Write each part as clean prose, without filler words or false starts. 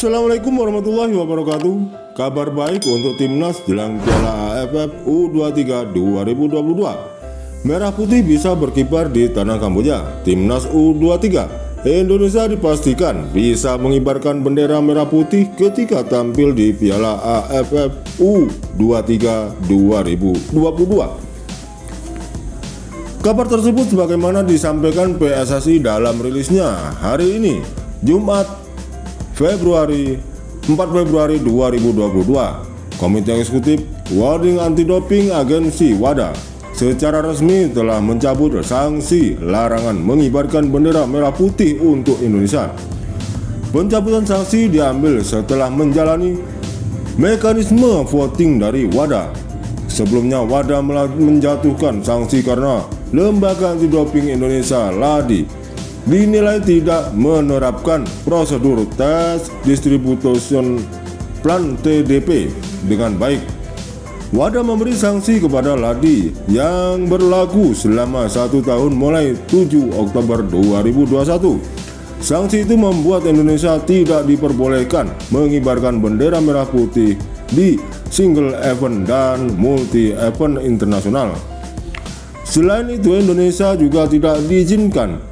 Assalamualaikum warahmatullahi wabarakatuh. Kabar baik untuk timnas jelang Piala AFF U23 2022. Merah putih bisa berkibar di tanah Kamboja. Timnas U23 Indonesia dipastikan bisa mengibarkan bendera merah putih ketika tampil di Piala AFF U23 2022. Kabar tersebut sebagaimana disampaikan PSSI dalam rilisnya hari ini, Jumat 4 Februari 2022. Komite Eksekutif World Anti-Doping Agency WADA secara resmi telah mencabut sanksi larangan mengibarkan bendera merah putih untuk Indonesia. Pencabutan sanksi diambil setelah menjalani mekanisme voting dari WADA. Sebelumnya WADA menjatuhkan sanksi karena Lembaga Anti-Doping Indonesia LADI dinilai tidak menerapkan prosedur tes distribution plan TDP dengan baik. WADA memberi sanksi kepada LADI yang berlaku selama 1 tahun mulai 7 Oktober 2021. Sanksi itu membuat Indonesia tidak diperbolehkan mengibarkan bendera merah putih di single event dan multi event internasional. Selain itu, Indonesia juga tidak diizinkan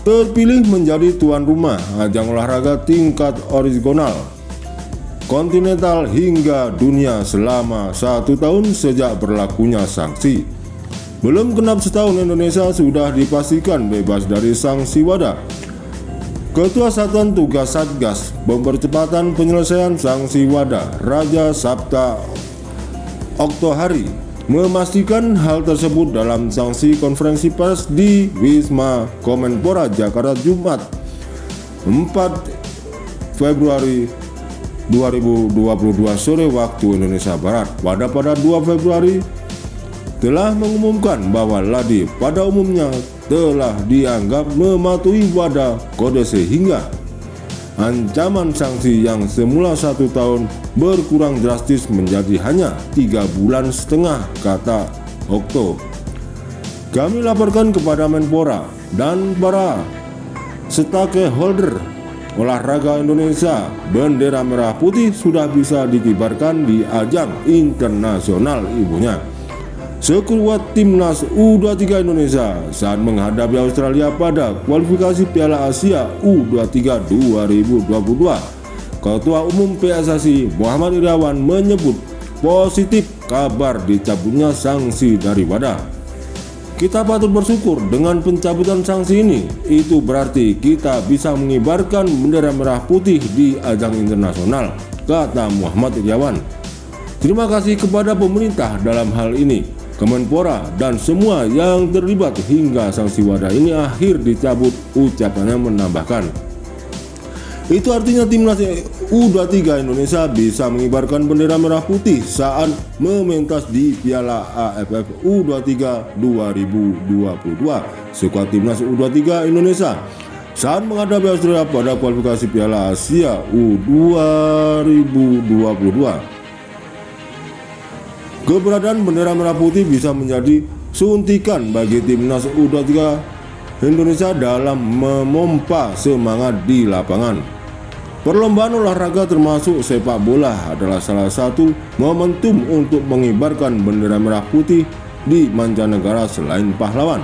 terpilih menjadi tuan rumah ajang olahraga tingkat regional, kontinental hingga dunia selama 1 tahun sejak berlakunya sanksi. Belum genap setahun Indonesia sudah dipastikan bebas dari sanksi WADA. Ketua Satuan Tugas Satgas Percepatan Penyelesaian Sanksi WADA, Raja Sabta Oktohari, memastikan hal tersebut dalam sanksi konferensi pers di Wisma Kemenpora Jakarta Jumat 4 Februari 2022 sore waktu Indonesia Barat. WADA pada 2 Februari telah mengumumkan bahwa LADI pada umumnya telah dianggap mematuhi WADA kode sehingga ancaman sanksi yang semula 1 tahun berkurang drastis menjadi hanya 3,5 bulan, kata Okto. Kami laporkan kepada Menpora dan para stakeholder olahraga Indonesia, bendera merah putih sudah bisa dikibarkan di ajang internasional ibunya. Sekuat timnas U23 Indonesia saat menghadapi Australia pada kualifikasi Piala Asia U23 2022. Ketua Umum PSSI Muhammad Iryawan menyebut positif kabar dicabutnya sanksi dari WADA. Kita patut bersyukur dengan pencabutan sanksi ini. Itu berarti kita bisa mengibarkan bendera merah putih di ajang internasional, kata Muhammad Iryawan. Terima kasih kepada pemerintah dalam hal ini, Kemenpora dan semua yang terlibat hingga sanksi WADA ini akhir dicabut, ucapannya menambahkan. Itu artinya timnas U23 Indonesia bisa mengibarkan bendera merah putih saat mementas di Piala AFF U23 2022. Skuad timnas U23 Indonesia saat menghadapi Australia pada kualifikasi Piala Asia U2022. Keberadaan bendera merah putih bisa menjadi suntikan bagi timnas U23 Indonesia dalam memompa semangat di lapangan. Perlombaan olahraga termasuk sepak bola adalah salah satu momentum untuk mengibarkan bendera merah putih di mancanegara selain pahlawan.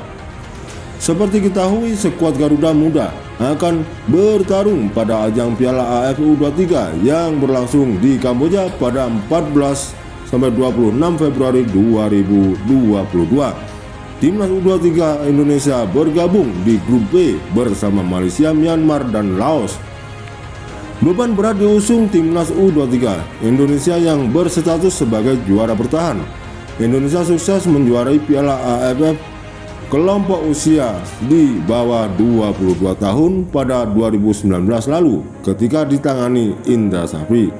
Seperti diketahui, skuad Garuda Muda akan bertarung pada ajang Piala AFF U23 yang berlangsung di Kamboja pada 14 sampai 26 Februari 2022. Timnas U23 Indonesia bergabung di grup B bersama Malaysia, Myanmar, dan Laos. Beban berat diusung timnas U23 Indonesia yang berstatus sebagai juara bertahan. Indonesia sukses menjuarai Piala AFF kelompok usia di bawah 22 tahun pada 2019 lalu ketika ditangani Indra Safri.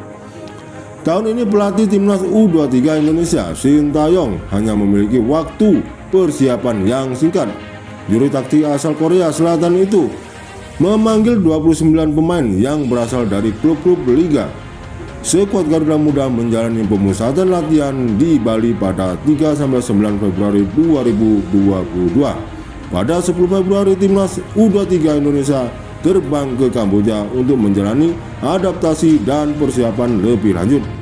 Tahun ini pelatih timnas U23 Indonesia, Sintayong, hanya memiliki waktu persiapan yang singkat. Juru taktik asal Korea Selatan itu memanggil 29 pemain yang berasal dari klub-klub liga. Skuad Garuda Muda menjalani pemusatan latihan di Bali pada 3-9 Februari 2022. Pada 10 Februari timnas U23 Indonesia terbang ke Kamboja untuk menjalani adaptasi dan persiapan lebih lanjut.